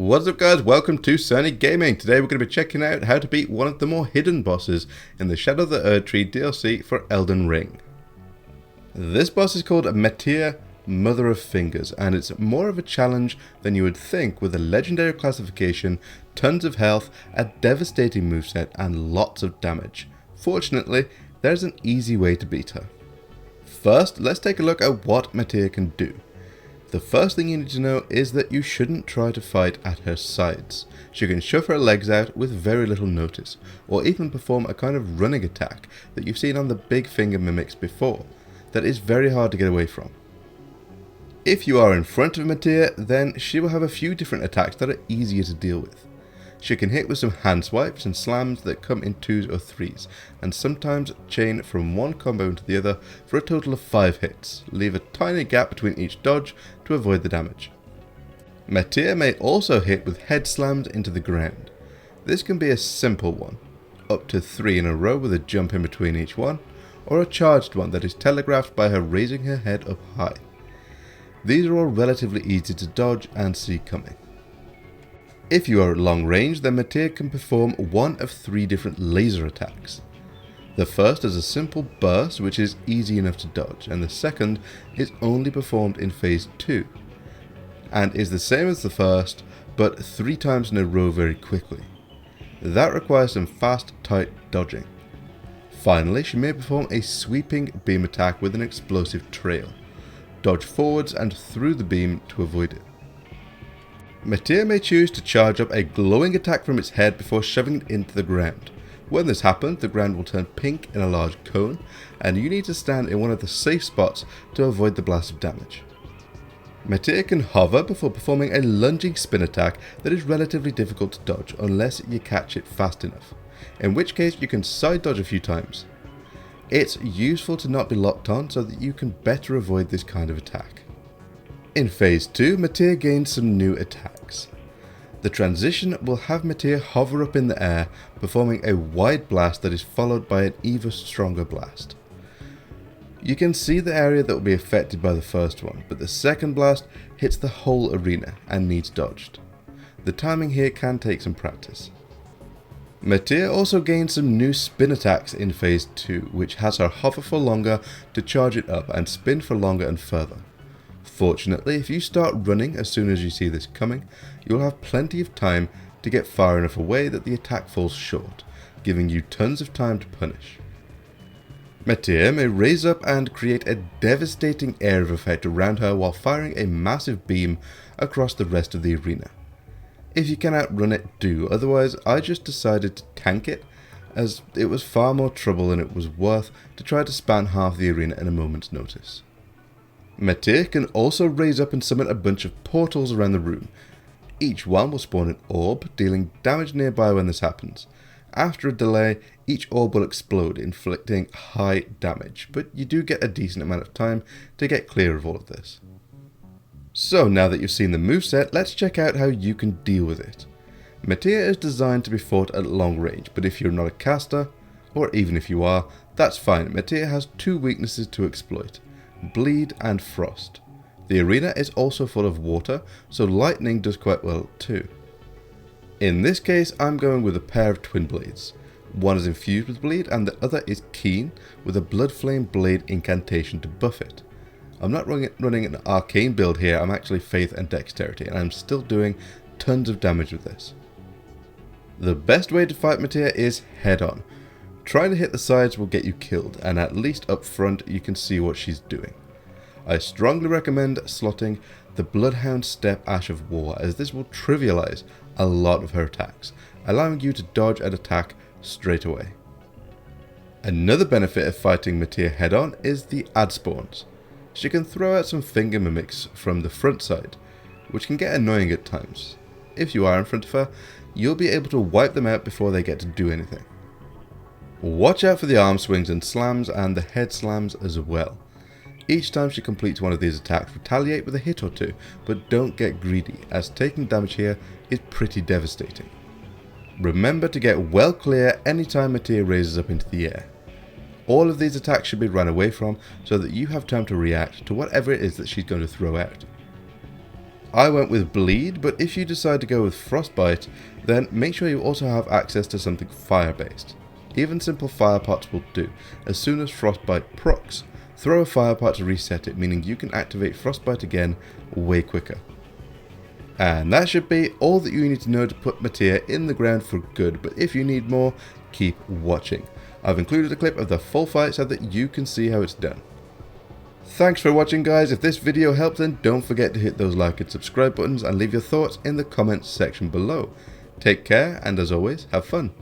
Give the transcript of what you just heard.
What's up guys, welcome to Sunny Gaming. Today we're going to be checking out how to beat one of the more hidden bosses in the Shadow of the Erdtree DLC for Elden Ring. This boss is called Metyr, Mother of Fingers, and it's more of a challenge than you would think with a legendary classification, tons of health, a devastating moveset and lots of damage. Fortunately, there's an easy way to beat her. First, let's take a look at what Metyr can do. The first thing you need to know is that you shouldn't try to fight at her sides. She can shove her legs out with very little notice, or even perform a kind of running attack that you've seen on the big finger mimics before, that is very hard to get away from. If you are in front of Metyr, then she will have a few different attacks that are easier to deal with. She can hit with some hand swipes and slams that come in 2s or 3s, and sometimes chain from one combo into the other for a total of 5 hits, leave a tiny gap between each dodge to avoid the damage. Metyr may also hit with head slams into the ground. This can be a simple one, up to 3 in a row with a jump in between each one, or a charged one that is telegraphed by her raising her head up high. These are all relatively easy to dodge and see coming. If you are at long range, then Metyr can perform one of 3 different laser attacks. The first is a simple burst which is easy enough to dodge, and the second is only performed in phase 2 and is the same as the first but 3 times in a row very quickly. That requires some fast, tight dodging. Finally, she may perform a sweeping beam attack with an explosive trail. Dodge forwards and through the beam to avoid it. Metyr may choose to charge up a glowing attack from its head before shoving it into the ground. When this happens, the ground will turn pink in a large cone, and you need to stand in one of the safe spots to avoid the blast of damage. Metyr can hover before performing a lunging spin attack that is relatively difficult to dodge unless you catch it fast enough, in which case you can side dodge a few times. It's useful to not be locked on so that you can better avoid this kind of attack. In phase 2, Metyr gains some new attacks. The transition will have Metyr hover up in the air, performing a wide blast that is followed by an even stronger blast. You can see the area that will be affected by the first one, but the second blast hits the whole arena and needs dodged. The timing here can take some practice. Metyr also gains some new spin attacks in phase 2, which has her hover for longer to charge it up and spin for longer and further. Fortunately, if you start running as soon as you see this coming, you'll have plenty of time to get far enough away that the attack falls short, giving you tons of time to punish. Metyr may raise up and create a devastating air of effect around her while firing a massive beam across the rest of the arena. If you can outrun it, do, otherwise I just decided to tank it, as it was far more trouble than it was worth to try to span half the arena in a moment's notice. Metyr can also raise up and summon a bunch of portals around the room. Each one will spawn an orb, dealing damage nearby when this happens. After a delay, each orb will explode, inflicting high damage, but you do get a decent amount of time to get clear of all of this. So now that you've seen the moveset, let's check out how you can deal with it. Metyr is designed to be fought at long range, but if you're not a caster, or even if you are, that's fine. Metyr has 2 weaknesses to exploit: bleed and frost. The arena is also full of water, so lightning does quite well too. In this case, I'm going with a pair of twin blades. One is infused with bleed and the other is keen with a blood flame blade incantation to buff it. I'm not running an arcane build here, I'm actually faith and dexterity, and I'm still doing tons of damage with this. The best way to fight Metyr is head on. Trying to hit the sides will get you killed, and at least up front you can see what she's doing. I strongly recommend slotting the Bloodhound Step Ash of War, as this will trivialize a lot of her attacks, allowing you to dodge and attack straight away. Another benefit of fighting Metyr head on is the ad spawns. She can throw out some finger mimics from the front side, which can get annoying at times. If you are in front of her, you'll be able to wipe them out before they get to do anything. Watch out for the arm swings and slams and the head slams as well. Each time she completes one of these attacks, retaliate with a hit or 2, but don't get greedy, as taking damage here is pretty devastating. Remember to get well clear anytime Metyr raises up into the air. All of these attacks should be run away from so that you have time to react to whatever it is that she's going to throw out. I went with bleed, but if you decide to go with frostbite, then make sure you also have access to something fire based. Even simple fire pots will do. As soon as frostbite procs, throw a fire pot to reset it, meaning you can activate frostbite again way quicker. And that should be all that you need to know to put Metyr in the ground for good, but if you need more, keep watching. I've included a clip of the full fight so that you can see how it's done. Thanks for watching, guys. If this video helped, then don't forget to hit those like and subscribe buttons and leave your thoughts in the comments section below. Take care, and as always, have fun.